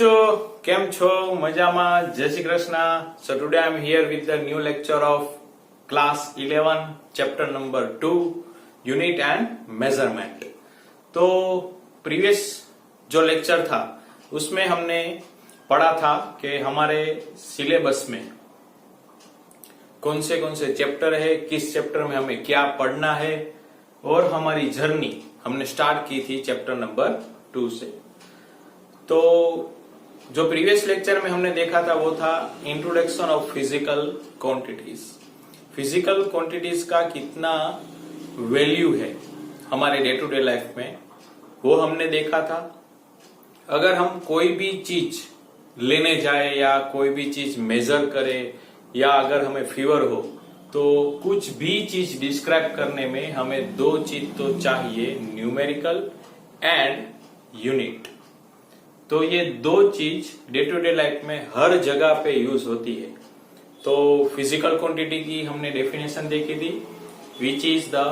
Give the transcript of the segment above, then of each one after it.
बच्चों, કેમ છો? મજામાં? જય Shri Krishna. So today I am here with the new lecture of class 11 chapter number 2 unit and measurement. तो प्रीवियस जो लेक्चर था उसमें हमने पढ़ा था कि हमारे सिलेबस में कौन से चैप्टर है, किस चैप्टर में हमें क्या पढ़ना है, और हमारी जर्नी हमने स्टार्ट की थी चैप्टर नंबर 2 से। तो जो प्रीवियस लेक्चर में हमने देखा था वो था introduction of physical quantities. Physical quantities का कितना वैल्यू है हमारे डे टू डे लाइफ में वो हमने देखा था। अगर हम कोई भी चीज लेने जाए या कोई भी चीज मेजर करे या अगर हमें फीवर हो तो कुछ भी चीज डिस्क्राइब करने में हमें दो चीज तो चाहिए, न्यूमेरिकल एंड यूनिट। तो ये दो चीज डे टू डे लाइफ में हर जगह पे यूज होती है। तो फिजिकल क्वांटिटी की हमने डेफिनेशन देखी थी, which is the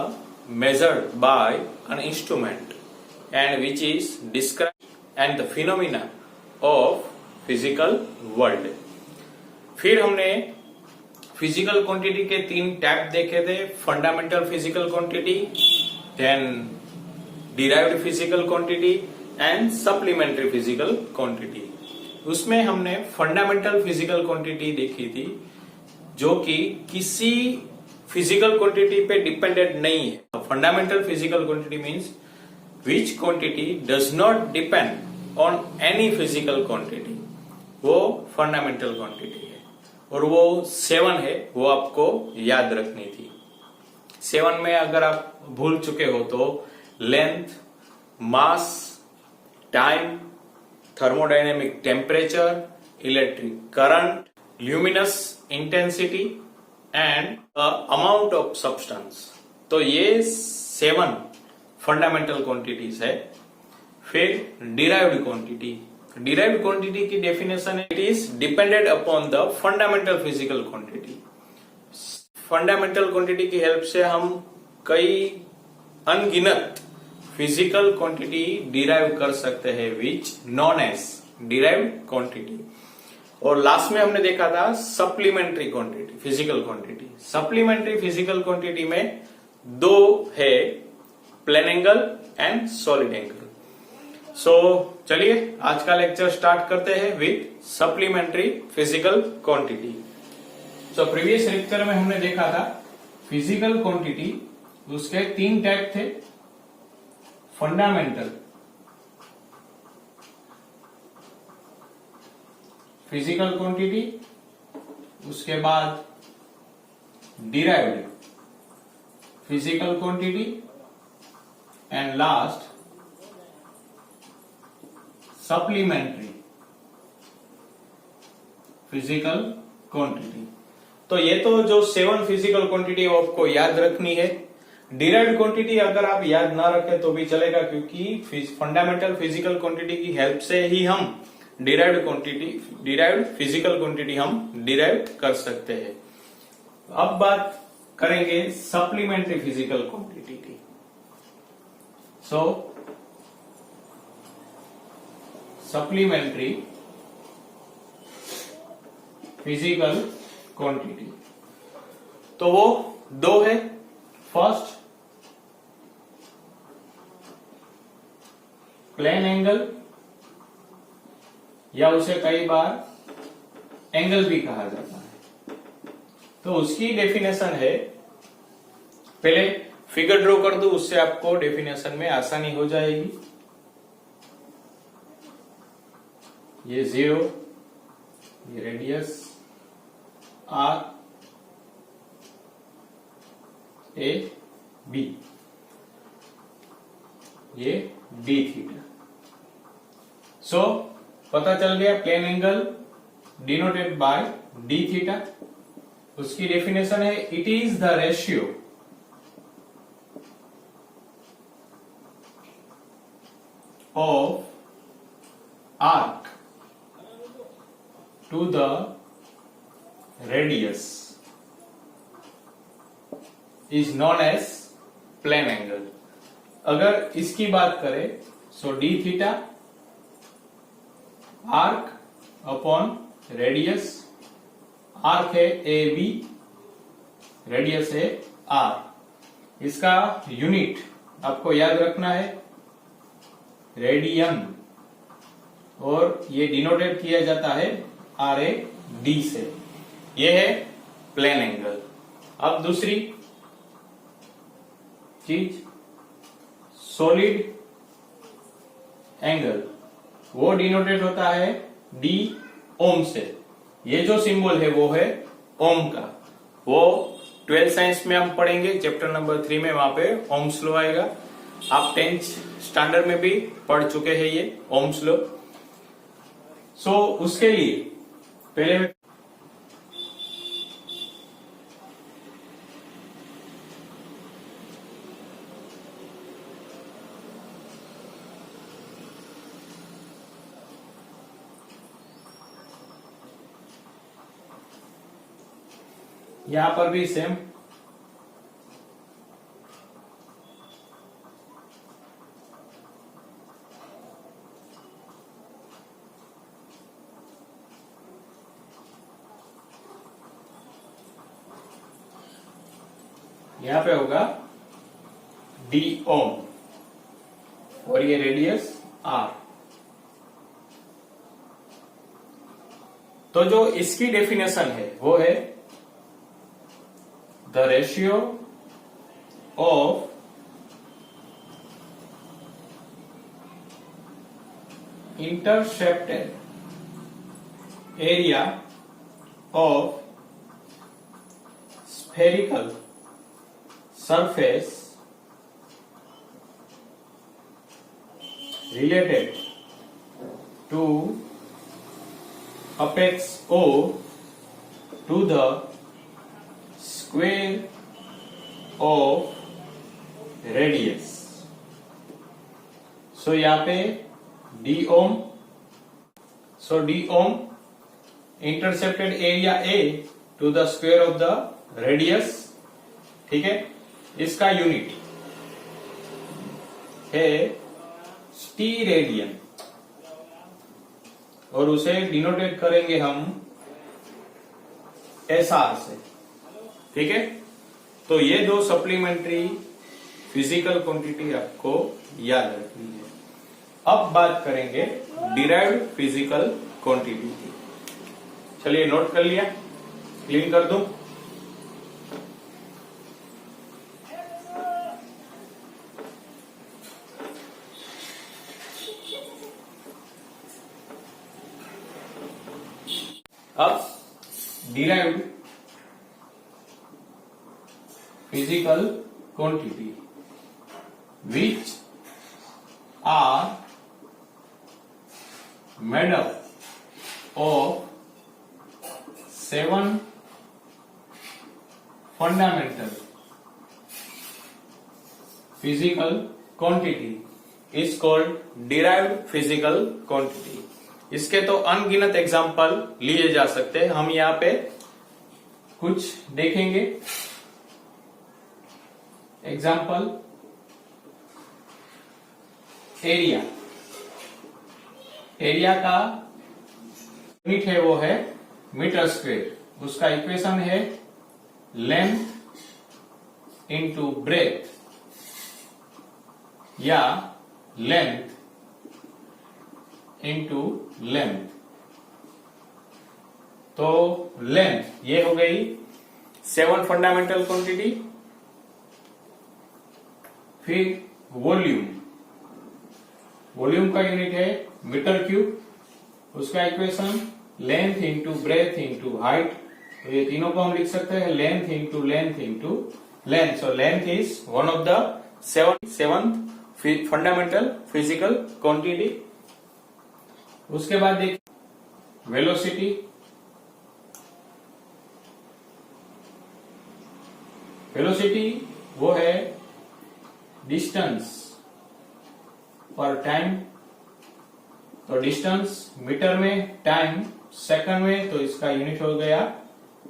measured by an instrument and which is describe and the phenomena of physical world. फिर हमने फिजिकल क्वांटिटी के 3 टाइप देखे थे, fundamental physical quantity, then derived physical quantity and supplementary physical quantity. उसमें हमने fundamental physical quantity देखी थी जो कि किसी फिजिकल क्वांटिटी पे डिपेंडेंट नहीं है। Fundamental physical quantity means which quantity does not depend on any physical quantity, वो फंडामेंटल क्वांटिटी है। और वो 7 है, वो आपको याद रखनी थी। 7 में अगर आप भूल चुके हो तो length, mass, time, thermodynamic temperature, electric current, luminous intensity and amount of substance. तो ये 7 फंडामेंटल क्वांटिटीज है। फिर डिराइव्ड क्वांटिटी। डिराइव्ड क्वांटिटी की डेफिनेशन है, it is dependent upon the fundamental physical quantity. Fundamental quantity की हेल्प से हम कई अनगिनत फिजिकल क्वांटिटी डिराइव कर सकते हैं, which known as derived quantity. और लास्ट में हमने देखा था supplementary quantity physical quantity. Supplementary physical quantity में 2 है, plane angle and solid angle. So चलिए आज का लेक्चर स्टार्ट करते हैं with supplementary physical quantity. So previous lecture में हमने देखा था फिजिकल क्वांटिटी, उसके 3 टाइप थे, फंडामेंटल फिजिकल क्वांटिटी, उसके बाद derived physical quantity and last supplementary physical quantity. तो ये तो जो 7 फिजिकल क्वांटिटी वो आपको याद रखनी है। डिराइव्ड क्वांटिटी अगर आप याद ना रखें तो भी चलेगा, क्योंकि फंडामेंटल फिजिकल क्वांटिटी की हेल्प से ही हम डिराइव्ड फिजिकल क्वांटिटी हम डिराइव कर सकते हैं। अब बात करेंगे सप्लीमेंट्री फिजिकल क्वांटिटी की। सो सप्लीमेंट्री फिजिकल क्वांटिटी तो वो 2 है। फर्स्ट प्लेन एंगल, या उसे कई बार एंगल भी कहा जाता है। तो उसकी डेफिनेशन है, पहले फिगर ड्रॉ कर दो, उससे आपको डेफिनेशन में आसानी हो जाएगी। ये 0, ये रेडियस R A B, ये D थीटा। सो पता चल गया plane angle denoted by D theta. उसकी डेफिनेशन है, it is the ratio of arc to the radius is known as plane angle. अगर इसकी बात करें so D theta arc upon radius, arc है ए बी, रेडियस है R. इसका unit आपको याद रखना है रेडियन, और ये डिनोटेट किया जाता है आर ए डी से। ये है प्लेन एंगल। अब दूसरी चीज सॉलिड एंगल, वो डिनोटेट होता है डी ओम से। ये जो सिंबल है वो है ओम का, वो 12th साइंस में हम पढ़ेंगे चैप्टर नंबर 3 में, वहां पे ओम्स लॉ आएगा। आप 10th स्टैंडर्ड में भी पढ़ चुके हैं ये ओम्स लॉ। सो उसके लिए पहले यहां पर भी सेम यहां पे होगा डी ओम और ये रेडियस आर। तो जो इसकी डेफिनेशन है वो है the ratio of intercepted area of spherical surface related to apex O to the square of radius। So यहाँ पे d ohm, so d ohm intercepted area A to the square of the radius, ठीक है। इसका unit है स्टीरेडियन और उसे denotate करेंगे हम एसआर से, ठीक है। तो ये दो सप्लीमेंट्री फिजिकल क्वांटिटी आपको याद रखनी है। अब बात करेंगे डिराइव्ड फिजिकल क्वांटिटी की। चलिए नोट कर लिया, क्लीन कर दूं। अब derived physical quantity which are made up of 7 fundamental physical quantity is called derived physical quantity। इसके तो अनगिनत एग्जाम्पल लिए जा सकते हैं, हम यहाँ पे कुछ देखेंगे। एग्जाम्पल एरिया, एरिया का यूनिट है वो है मीटर स्क्वेयर। उसका इक्वेशन है लेंथ इंटू ब्रेथ या लेंथ इंटू लेंथ। तो लेंथ ये हो गई 7 फंडामेंटल क्वांटिटी। फिर वॉल्यूम, वॉल्यूम का यूनिट है मीटर क्यूब। उसका equation length into breadth into height. तो ये तीनों को हम लिख सकते हैं length into length into length. So length is one of the 7th fundamental physical quantity. उसके बाद देखिए वेलोसिटी, वेलोसिटी वो है डिस्टेंस पर टाइम। तो डिस्टेंस मीटर में, टाइम सेकंड में, तो इसका यूनिट हो गया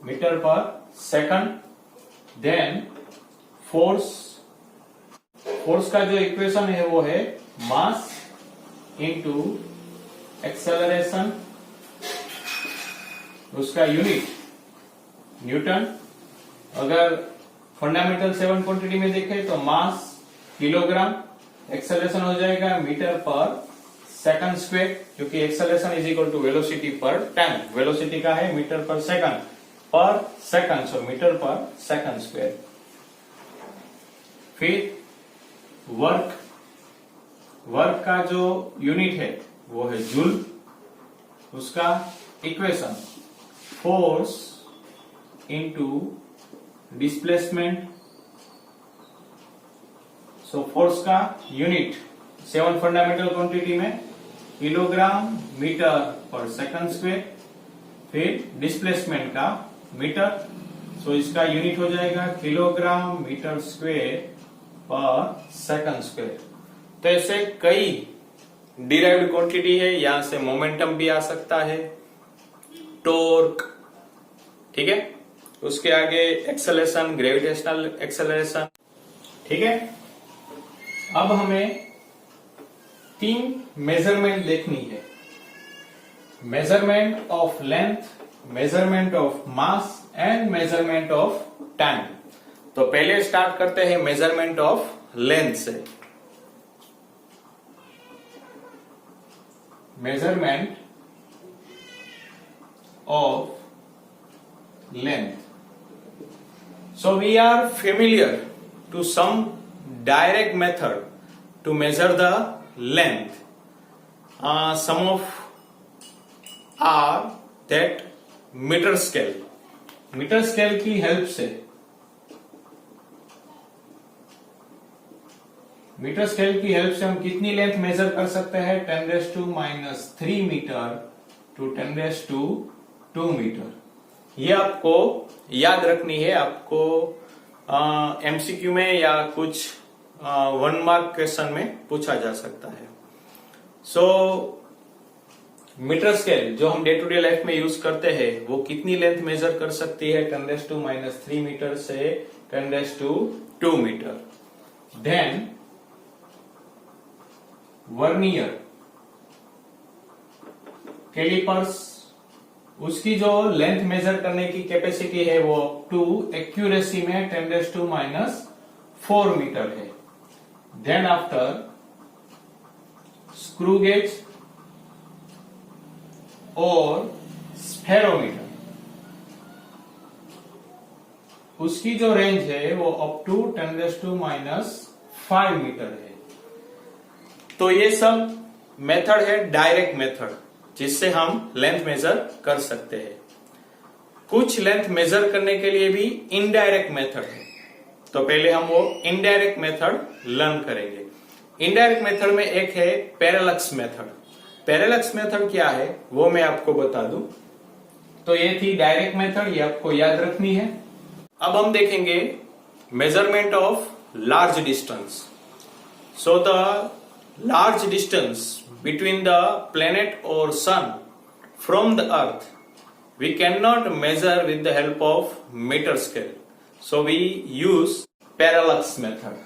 metre per second. Then force, force का जो इक्वेशन है वो है मास इंटू एक्सेलरेशन, उसका यूनिट न्यूटन। अगर फंडामेंटल 7 क्वांटिटी में देखें तो मास किलोग्राम, एक्सेलरेशन हो जाएगा मीटर पर सेकंड स्क्वायर, क्योंकि acceleration is equal to velocity per time. Velocity का है metre per second, so metre per second square. फिर वर्क का जो यूनिट है वो है जूल, उसका equation force into displacement. So force का यूनिट 7 फंडामेंटल क्वांटिटी में kilogram metre per second square, फिर डिस्प्लेसमेंट का मीटर, सो इसका यूनिट हो जाएगा kilogram metre square per second square. तो ऐसे कई डिराइव्ड क्वांटिटी है, यहां से मोमेंटम भी आ सकता है, टॉर्क, ठीक है। उसके आगे एक्सेलरेशन, ग्रेविटेशनल एक्सेलरेशन, ठीक है। अब हमें 3 मेजरमेंट देखनी है, measurement of length, measurement of mass and measurement of time. तो पहले स्टार्ट करते हैं मेजरमेंट ऑफ लेंथ से। Measurement of length. So we are familiar to some direct method to measure the length. Some of are that meter scale. Metre scale की help से, metre scale की help से हम कितनी length major कर सकते हैं? 10⁻³ मीटर टू 10⁻² मीटर। ये आपको याद रखनी है, आपको एमसीक्यू में या कुछ 1 मार्क क्वेश्चन में पूछा जा सकता है। सो मीटर स्केल जो हम डे टू डे लाइफ में यूज करते हैं वो कितनी लेंथ मेजर कर सकती है? 10⁻³ मीटर से 10⁻² मीटर। देन वर्नियर कैलिपर्स, उसकी जो लेंथ मेजर करने की कैपेसिटी है वो अप टू एक्यूरेसी में 10⁻⁴ मीटर है। देन आफ्टर स्क्रू गेज और स्फेरोमीटर, उसकी जो रेंज है वो अप टू 10⁻⁵ मीटर है। तो ये सब मेथड है डायरेक्ट मेथड, जिससे हम लेंथ मेजर कर सकते हैं। कुछ लेंथ मेजर करने के लिए भी इनडायरेक्ट मेथड है, तो पहले हम वो इनडायरेक्ट मेथड लर्न करेंगे। इनडायरेक्ट मेथड में एक है पैरेलक्स मेथड। पैरेलक्स मेथड क्या है वो मैं आपको बता दूं। तो ये थी डायरेक्ट मेथड, ये आपको याद रखनी है। अब हम देखेंगे measurement of large distance. So the large distance between the planet or sun from the earth we cannot measure with the help of meter scale, so we use parallax method.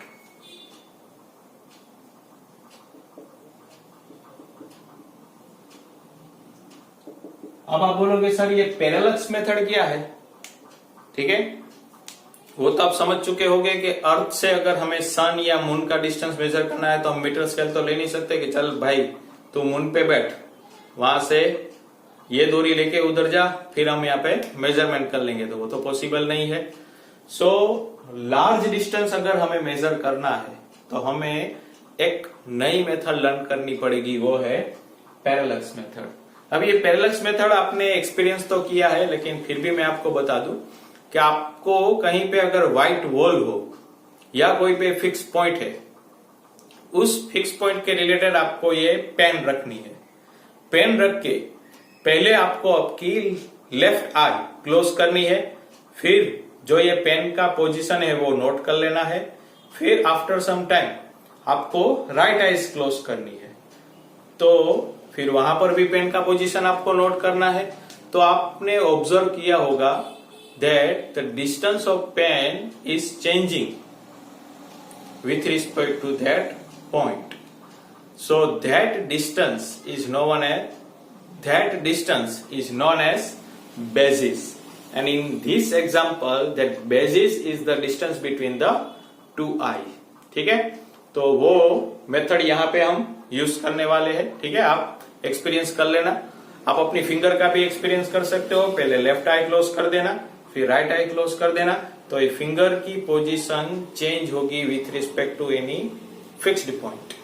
अब आप बोलोगे सर ये पैरेलक्स method क्या है? ठीक है, वो तो आप समझ चुके होंगे कि अर्थ से अगर हमें सन या मून का डिस्टेंस मेजर करना है तो हम मीटर स्केल तो ले नहीं सकते कि चल भाई तू मून पे बैठ, वहां से ये दूरी लेके उधर जा, फिर हम यहाँ पे मेजरमेंट कर लेंगे, तो वो तो पॉसिबल नहीं है। सो लार्ज डिस्टेंस अगर हमें मेजर करना है तो हमें एक नई मेथड लर्न करनी पड़ेगी, वो है पैरेलक्स मेथड। अब ये पैरेलक्स मेथड आपने एक्सपीरियंस तो किया है, लेकिन फिर भी मैं आपको बता दूं कि आपको कहीं पे अगर व्हाइट वॉल हो या कोई पे फिक्स पॉइंट है, उस फिक्स पॉइंट के रिलेटेड आपको ये पेन रखनी है। पेन रख के पहले आपको आपकी लेफ्ट आई क्लोज करनी है, फिर जो ये पेन का पोजीशन है वो नोट कर लेना है, फिर आफ्टर सम टाइम आपको राइट आईज क्लोज करनी है, तो फिर वहां पर भी पेन का पोजीशन आपको नोट करना है। तो आपने ऑब्जर्व किया होगा that the distance of pen is changing with respect to that point. So that distance is known as that distance is known as basis. And in this example, that basis is the distance between the two eye. ठीक है, तो वो method यहाँ पे हम use करने वाले हैं. ठीक है, आप एक्सपीरियंस कर लेना. आप अपनी फिंगर का भी एक्सपीरियंस कर सकते हो. पहले लेफ्ट आई क्लोज कर देना, फिर राइट आई क्लोज कर देना, तो ये फिंगर की पोजीशन चेंज होगी with respect to any fixed point.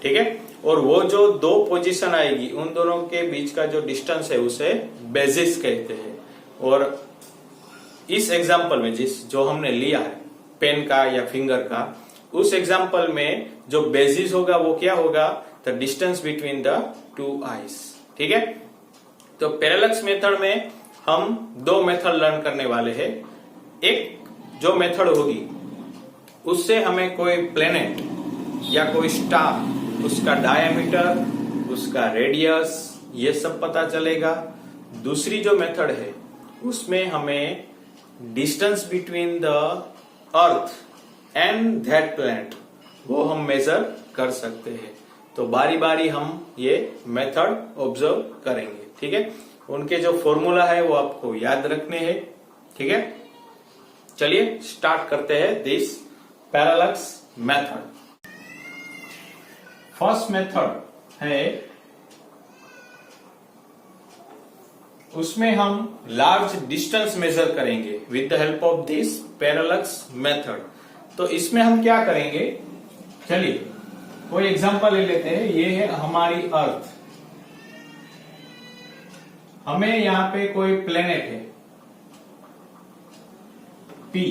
ठीक है, और वो जो दो पोजीशन आएगी उन दोनों के बीच का जो डिस्टेंस है उसे बेसिस कहते हैं. और इस एग्जाम्पल में जो हमने लिया है पेन का या फिंगर का, उस एग्जाम्पल में जो बेसिस होगा वो क्या होगा? The distance between the two eyes. ठीक है, तो पैरेलक्स मेथड में हम दो मेथड लर्न करने वाले हैं. एक जो मेथड होगी उससे हमें कोई प्लेनेट या कोई स्टार, उसका डायमीटर, उसका रेडियस, ये सब पता चलेगा. दूसरी जो मेथड है उसमें हमें distance between the earth and that planet वो हम मेजर कर सकते हैं. तो बारी बारी हम ये मेथड ऑब्जर्व करेंगे. ठीक है, उनके जो फॉर्मूला है वो आपको याद रखने हैं. ठीक है, चलिए स्टार्ट करते हैं this parallax method. First method है, उसमें हम लार्ज डिस्टेंस मेजर करेंगे with the help of this parallax method. तो इसमें हम क्या करेंगे, चलिए कोई एग्जांपल ले लेते हैं. ये है हमारी अर्थ. हमें यहां पे कोई प्लेनेट है P.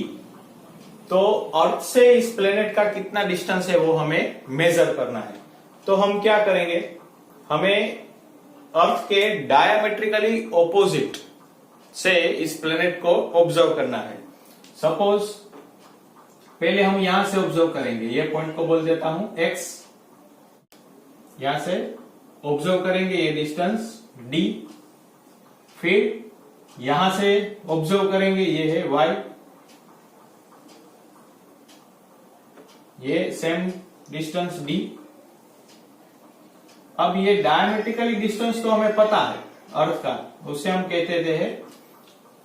तो अर्थ से इस प्लेनेट का कितना डिस्टेंस है वो हमें मेजर करना है. तो हम क्या करेंगे, हमें अर्थ के डायमेट्रिकली ऑपोजिट से इस प्लेनेट को ऑब्जर्व करना है. सपोज पहले हम यहां से ऑब्जर्व करेंगे, ये पॉइंट को बोल देता हूं X. यहां से ऑब्जर्व करेंगे ये डिस्टेंस D. फिर यहां से ऑब्जर्व करेंगे ये है Y. ये सेम डिस्टेंस D. अब ये डायमेट्रिकली डिस्टेंस तो हमें पता है अर्थ का, उसे हम कहते थे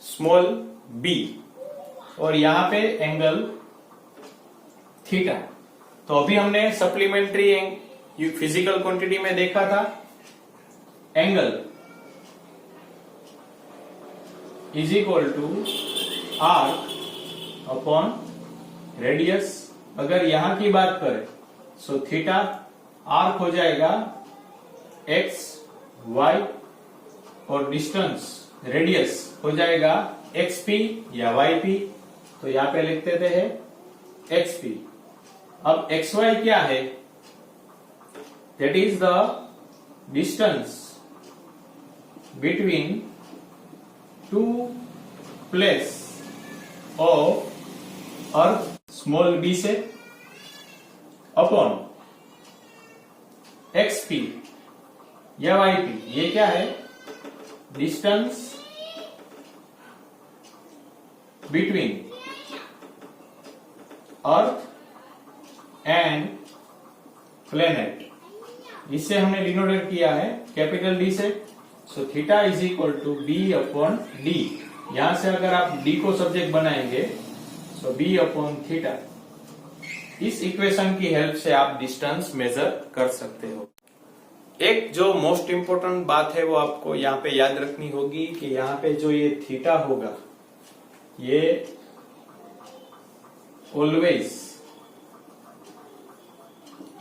स्मॉल b. और यहां पे एंगल थीटा. तो अभी हमने सप्लीमेंट्री फिजिकल क्वांटिटी में देखा था, angle is equal to arc upon radius. अगर यहां की बात करें सो थीटा आर्क हो जाएगा x y और डिस्टेंस रेडियस हो जाएगा xp या yp. तो यहां पे लिख देते हैं xp. अब xy क्या है? That is the distance between two place of earth small b से अपॉन xp या yp. ये क्या है? Distance between earth and planet. इससे हमने डिनोटेट किया है कैपिटल D से. So theta is equal to b upon d. यहां से अगर आप d को सब्जेक्ट बनाएंगे सो b अपॉन थीटा. इस इक्वेशन की हेल्प से आप डिस्टेंस मेजर कर सकते हो. एक जो मोस्ट इंपोर्टेंट बात है वो आपको यहाँ पे याद रखनी होगी कि यहाँ पे जो ये थीटा होगा ये ऑलवेज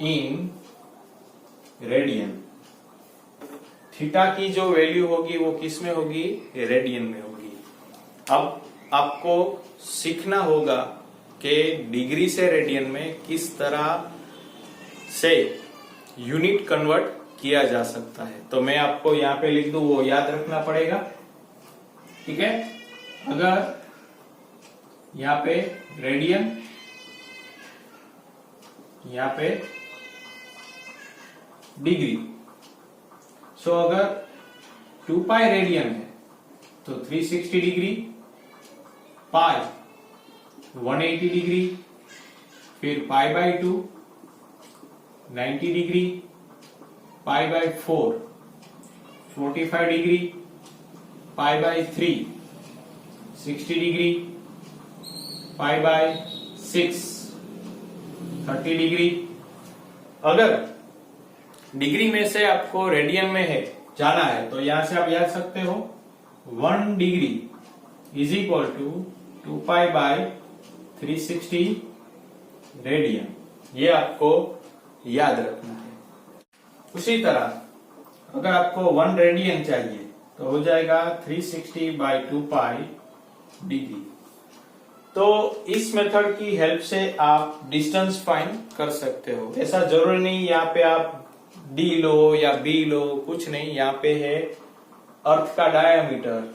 इन रेडियन. थीटा की जो वैल्यू होगी वो किस में होगी? रेडियन में होगी. अब आपको सीखना होगा कि डिग्री से रेडियन में किस तरह से यूनिट कन्वर्ट किया जा सकता है. तो मैं आपको यहाँ पे लिख दूं, वो याद रखना पड़ेगा. ठीक है, अगर यहाँ पे रेडियन, यहाँ पे डिग्री. सो अगर 2 पाई रेडियन है तो 360 डिग्री, पाई 180 डिग्री, फिर pi by 2 90 degree, pi by 4 45 degree, pi by 3, 60 degree, pi by 6, 30 degree. अगर डिग्री में से आपको रेडियन में है जाना है तो यहां से आप याद सकते हो 1 degree is equal to 2 pi by 360 radian. ये आपको याद रखना है। उसी तरह अगर आपको 1 रेडियन चाहिए तो हो जाएगा 360 बाय 2 पाई डिग्री। तो इस मेथड की हेल्प से आप डिस्टेंस फाइंड कर सकते हो। ऐसा जरूरी नहीं यहाँ पे आप डी लो या बी लो, कुछ नहीं। यहाँ पे है अर्थ का डायमीटर,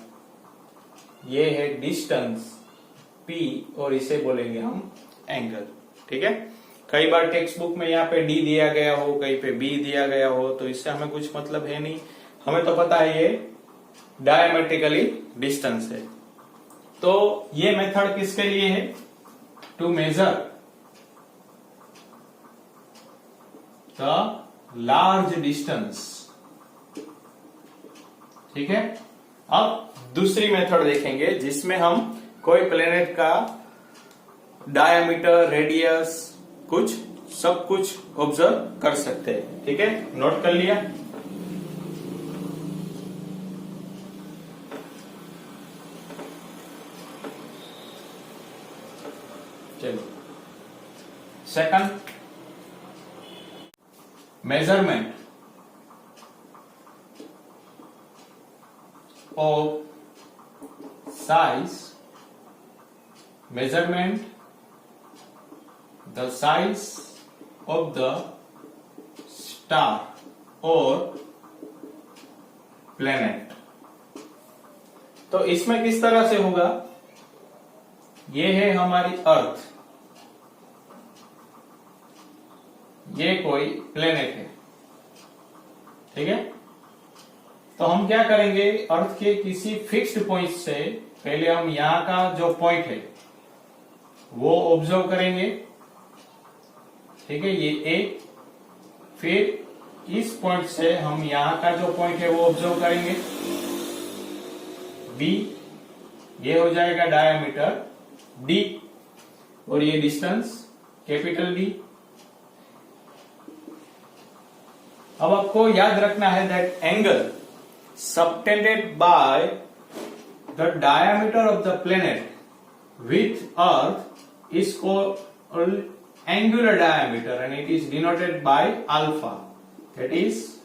ये है डिस्टेंस P और इसे बोलेंगे हम एंगल। ठीक है, कई बार टेक्स्ट बुक में यहाँ पे डी दिया गया हो, कहीं पे बी दिया गया हो, तो इससे हमें कुछ मतलब है नहीं। हमें तो पता है ये डायमेट्रिकली डिस्टेंस है। तो ये मेथड किसके लिए है? To measure the large distance. ठीक है, अब दूसरी मेथड देखेंगे जिसमें हम कोई प्लेनेट का डायमीटर, रेडियस, सब कुछ ऑब्जर्व कर सकते हैं। ठीक है, नोट कर लिया। चलो, second, measurement of size, measurement the size of the star or planet। तो इसमें किस तरह से होगा? ये है हमारी अर्थ, ये कोई प्लेनेट है। ठीक है, तो हम क्या करेंगे, अर्थ के किसी फिक्स्ड पॉइंट से पहले हम यहां का जो पॉइंट है वो ऑब्जर्व करेंगे। ठीक है, ये ए, फिर इस पॉइंट से हम यहां का जो पॉइंट है वो ऑब्जर्व करेंगे, बी, ये हो जाएगा डायमीटर डी, और ये डिस्टेंस कैपिटल डी। अब आपको याद रखना है that angle subtended by the diameter of the planet with Earth is called angular diameter and it is denoted by alpha. That is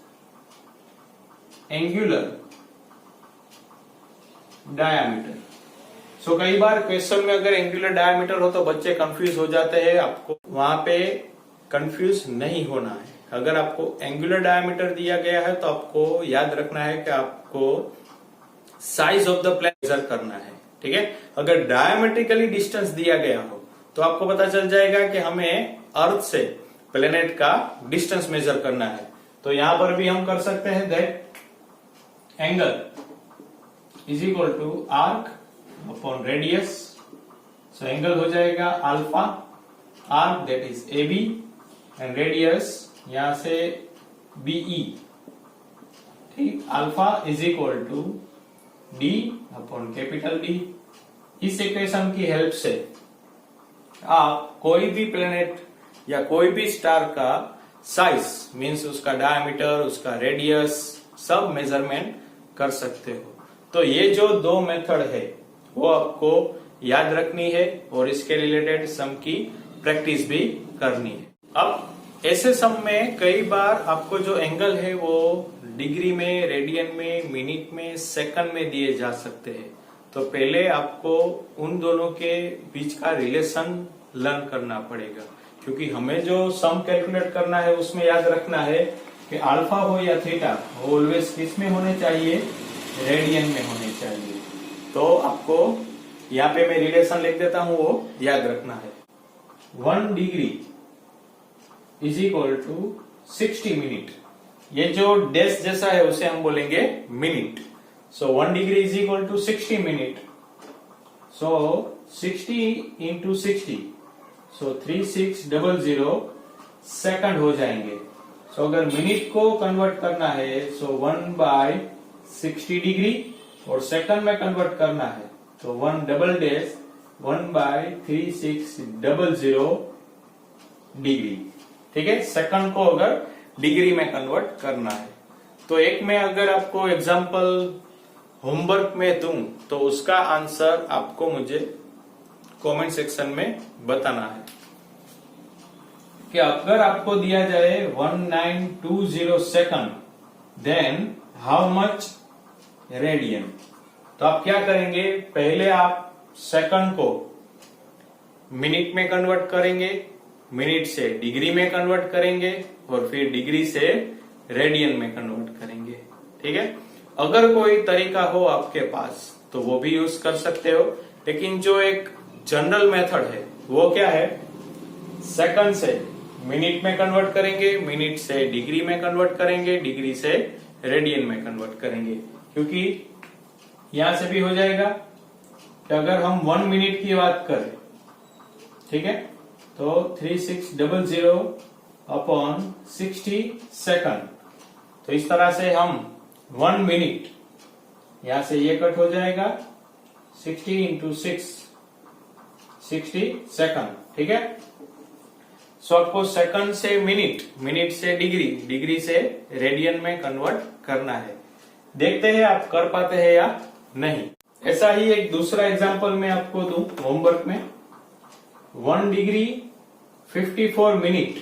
angular diameter. So कई बार question में अगर एंगुलर डायमीटर हो तो बच्चे कंफ्यूज हो जाते हैं। आपको वहां पे कंफ्यूज नहीं होना है। अगर आपको एंगुलर डायमीटर दिया गया है तो आपको याद रखना है कि आपको size of the planet measure करना है। ठीक है, अगर डायमेट्रिकली डिस्टेंस दिया गया हो तो आपको पता चल जाएगा कि हमें अर्थ से प्लेनेट का डिस्टेंस मेजर करना है। तो यहां पर भी हम कर सकते हैं that angle is equal to arc upon radius. So angle हो जाएगा alpha, arc that is A B and radius यहां से बीई। ठीक, alpha is equal to D upon capital D. इस इक्वेशन की हेल्प से आप कोई भी प्लेनेट या कोई भी स्टार का साइज मींस उसका डायमीटर, उसका रेडियस, सब मेजरमेंट कर सकते हो। तो ये जो दो मेथड है वो आपको याद रखनी है और इसके रिलेटेड सम की प्रैक्टिस भी करनी है। अब ऐसे सम में कई बार आपको जो एंगल है वो डिग्री में, रेडियन में, मिनट में, सेकंड में दिए जा सकते हैं। तो पहले आपको उन दोनों के बीच का रिलेशन लर्न करना पड़ेगा, क्योंकि हमें जो सम कैलकुलेट करना है उसमें याद रखना है कि अल्फा हो या थीटा वो ऑलवेज किस में होने चाहिए? रेडियन में होने चाहिए। तो आपको यहाँ पे मैं रिलेशन लिख देता हूं, वो याद रखना है। 1 degree is equal to 60 minute. ये जो डेस जैसा है उसे हम बोलेंगे minute. So 1 degree is equal to 60 minute. So 60 into 60, so 3600 second हो जाएंगे। सो अगर मिनट को कन्वर्ट करना है सो 1 बाय 60 डिग्री और सेकंड में कन्वर्ट करना है तो 1/3600 डिग्री। ठीक है, सेकंड को अगर डिग्री में कन्वर्ट करना है तो एक में अगर आपको एग्जांपल होमवर्क में दूं तो उसका आंसर आपको मुझे कमेंट सेक्शन में बताना है कि अगर आपको दिया जाए 1920 second then how much radian. तो आप क्या करेंगे, पहले आप सेकंड को मिनट में कन्वर्ट करेंगे, मिनट से डिग्री में कन्वर्ट करेंगे और फिर डिग्री से रेडियन में कन्वर्ट करेंगे। ठीक है, अगर कोई तरीका हो आपके पास तो वो भी यूज कर सकते हो, लेकिन जो एक जनरल मेथड है वो क्या है, सेकंड से मिनट में कन्वर्ट करेंगे, मिनट से डिग्री में कन्वर्ट करेंगे, डिग्री से रेडियन में कन्वर्ट करेंगे। क्योंकि यहां से भी हो जाएगा कि अगर हम 1 मिनट की बात करें, ठीक है, तो 3600 अपॉन 60 सेकंड, तो इस तरह से हम 1 मिनट, यहां से ये कट हो जाएगा 60 इंटू 6 60 सेकंड। ठीक है, सो आपको सेकंड से मिनट, मिनट से डिग्री, डिग्री से रेडियन में कन्वर्ट करना है। देखते हैं आप कर पाते हैं या नहीं। ऐसा ही एक दूसरा एग्जांपल मैं आपको दूं होमवर्क में, 1 डिग्री 54 मिनट,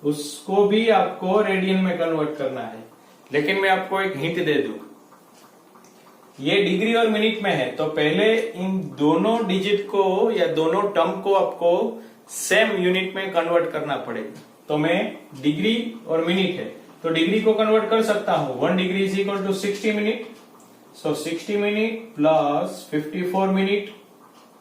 उसको भी आपको रेडियन में कन्वर्ट करना है। लेकिन मैं आपको एक हिंट दे दूं, ये डिग्री और मिनट में है तो पहले इन दोनों डिजिट को या दोनों टर्म को आपको सेम यूनिट में कन्वर्ट करना पड़ेगा। तो मैं डिग्री और मिनट है तो डिग्री को कन्वर्ट कर सकता हूं, 1 degree is equal to 60 minute, so 60 minute plus 54 minute,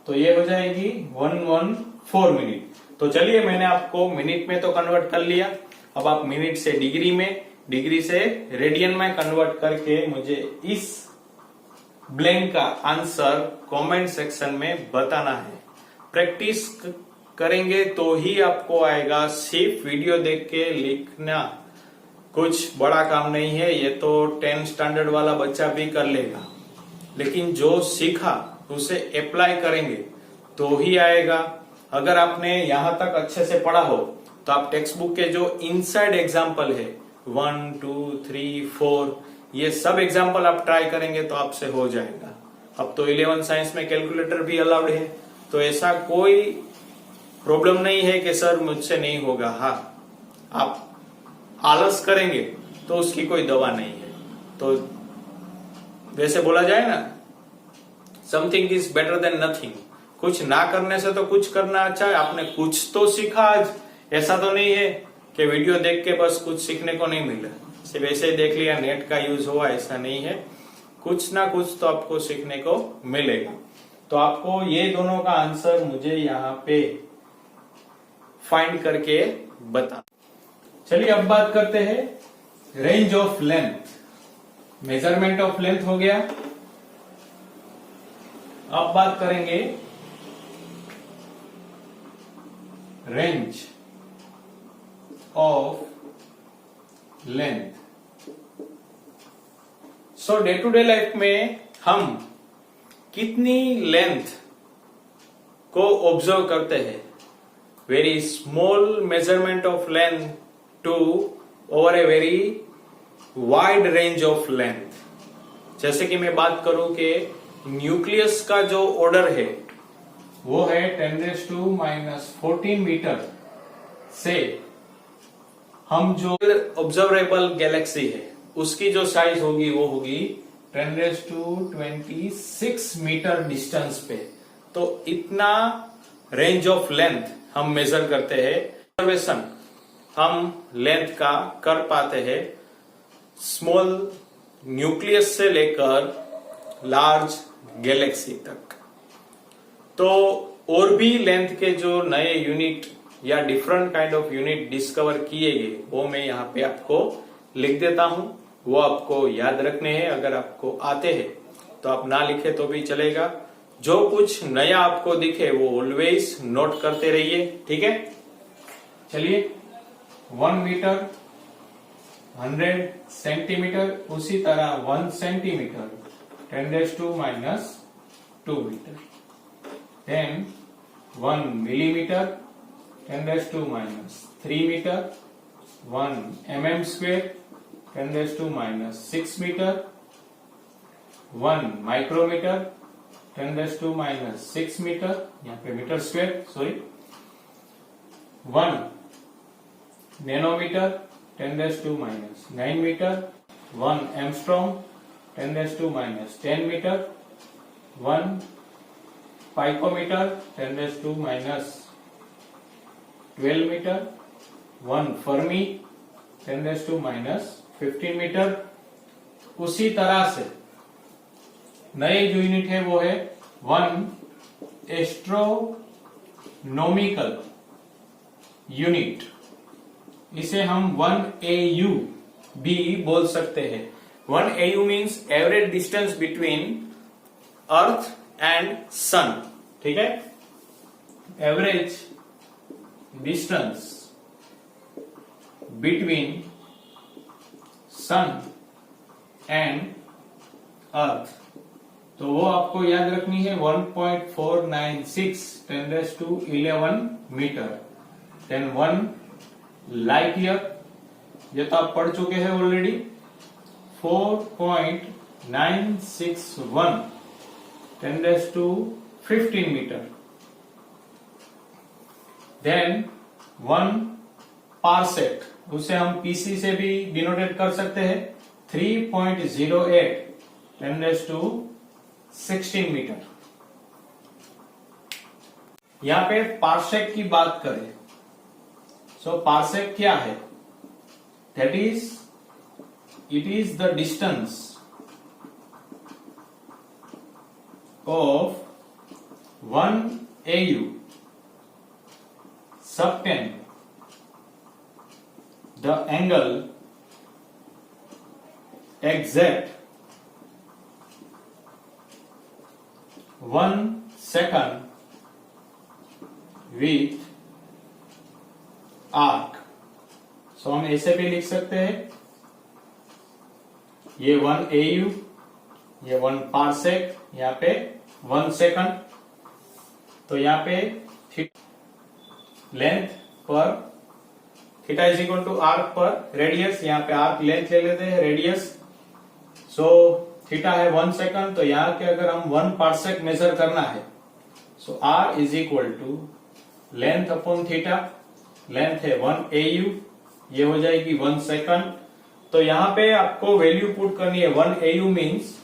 तो ये हो जाएगी 114 मिनट। तो चलिए मैंने आपको मिनट में तो कन्वर्ट कर लिया, अब आप मिनट से डिग्री में, डिग्री से रेडियन में कन्वर्ट करके मुझे इस ब्लैंक का आंसर कमेंट सेक्शन में बताना है। प्रैक्टिस करेंगे तो ही आपको आएगा, सिर्फ वीडियो देख के लिखना कुछ बड़ा काम नहीं है, ये तो 10 स्टैंडर्ड वाला बच्चा भी कर लेगा, लेकिन जो सीखा उसे अप्लाई करेंगे तो ही आएगा। अगर आपने यहां तक अच्छे से पढ़ा हो तो आप टेक्स्ट बुक के जो इनसाइड एग्जाम्पल है 1 2 3 4 ये सब एग्जाम्पल आप ट्राई करेंगे तो आपसे हो जाएगा। अब तो 11 साइंस में कैलकुलेटर भी अलाउड है, तो ऐसा कोई प्रॉब्लम नहीं है कि सर मुझसे नहीं होगा। हाँ, आप आलस करेंगे तो उसकी कोई दवा नहीं है। तो वैसे बोला जाए ना, something is better than nothing, कुछ ना करने से तो कुछ करना अच्छा है। आपने कुछ तो सीखा आज, ऐसा तो नहीं है कि वीडियो देख के बस कुछ सीखने को नहीं मिला, सिर्फ ऐसे ही देख लिया, नेट का यूज हुआ, ऐसा नहीं है। कुछ ना कुछ तो आपको सीखने को मिलेगा। तो आपको ये दोनों का आंसर मुझे यहाँ पे फाइंड करके बता। चलिए अब बात करते हैं range of length. Measurement of length हो गया, अब बात करेंगे range of length. So day to day life में हम कितनी लेंथ को ऑब्जर्व करते हैं, very small measurement of length to over a very wide range of length. जैसे कि मैं बात करूं कि न्यूक्लियस का जो ऑर्डर है वो है 10⁻⁻14 मीटर से हम जो ऑब्जर्वेबल गैलेक्सी है उसकी जो साइज होगी वो होगी 10⁻26 मीटर डिस्टेंस पे। तो इतना रेंज ऑफ लेंथ हम मेजर करते हैं। ऑब्जर्वेशन हम लेंथ का कर पाते हैं स्मॉल न्यूक्लियस से लेकर लार्ज गैलेक्सी तक। तो और भी लेंथ के जो नए यूनिट या different kind of unit discover किए गए वो मैं यहाँ पे आपको लिख देता हूं, वो आपको याद रखने हैं। अगर आपको आते हैं तो आप ना लिखे तो भी चलेगा, जो कुछ नया आपको दिखे वो ऑलवेज नोट करते रहिए, ठीक है। चलिए 1 मीटर 100 सेंटीमीटर, उसी तरह 1 centimetre 10⁻² metre, then 1 millimetre 10⁻³ metre, 1 mm² 10⁻⁶ metre, 1 micrometre 10⁻⁶ metre, यहाँ पे metre square sorry, 1 nanometre 10⁻⁹ metre, 1 angstrom 10⁻⁻10 metre, 1 picometre 10⁻12 metre, 1 fermi 10⁻15 metre. उसी तरह से नई जो यूनिट है वो है 1 एस्ट्रोनॉमिकल यूनिट, इसे हम 1 AU भी बोल सकते हैं। 1 AU means average distance between earth and sun, ठीक है, average distance between sun and earth, तो वो आपको याद रखनी है 1.496 10⁻11 मीटर, देन 1 लाइट ईयर, ये तो आप पढ़ चुके हैं ऑलरेडी, 4.961 10⁻15 मीटर, देन 1 पारसेक, उसे हम पीसी से भी डिनोटेट कर सकते हैं, 3.08 10⁻16 मीटर। यहां पे पारसेक की बात करें, सो पारसेक क्या है, that is it is the distance of 1 AU subtend the angle exact 1 second with arc। सो हम ऐसे भी लिख सकते हैं, ये 1 AU, ये 1 पारसेक, यहाँ पे 1 सेकंड, तो यहाँ पे लेंथ पर theta is equal to arc per radius, यहाँ पे आर्क लेंथ ले लेते हैं, रेडियस, सो थीटा है 1 सेकंड, तो यहाँ के अगर हम 1 पारसेक मेजर करना है, so R is equal to length upon theta, length है 1 AU, ये हो जाएगी 1 सेकंड, तो यहाँ पे आपको वैल्यू पुट करनी है, 1 AU मीन्स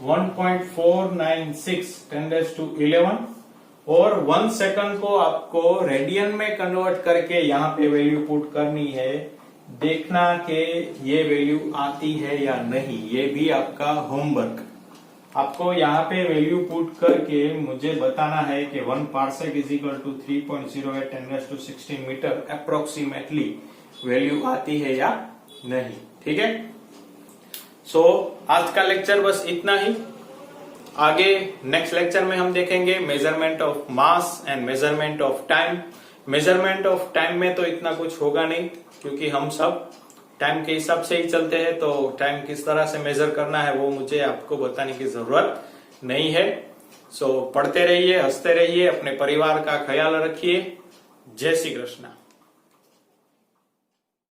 1.496 10⁻11, और 1 सेकंड को आपको रेडियन में कन्वर्ट करके यहाँ पे वैल्यू पुट करनी है, देखना कि ये वैल्यू आती है या नहीं, ये भी आपका होमवर्क। आपको यहाँ पे वैल्यू पुट करके मुझे बताना है कि 1 parsec is equal to 3.08 10⁻16 metre approximately value आती है या नहीं, ठीक है। सो आज का लेक्चर बस इतना ही, आगे नेक्स्ट लेक्चर में हम देखेंगे measurement of mass and measurement of time. Measurement of time में तो इतना कुछ होगा नहीं, क्योंकि हम सब टाइम के हिसाब से ही चलते हैं, तो टाइम किस तरह से मेजर करना है वो मुझे आपको बताने की जरूरत नहीं है। सो पढ़ते रहिए, हंसते रहिए, अपने परिवार का ख्याल रखिए। जय श्री कृष्ण।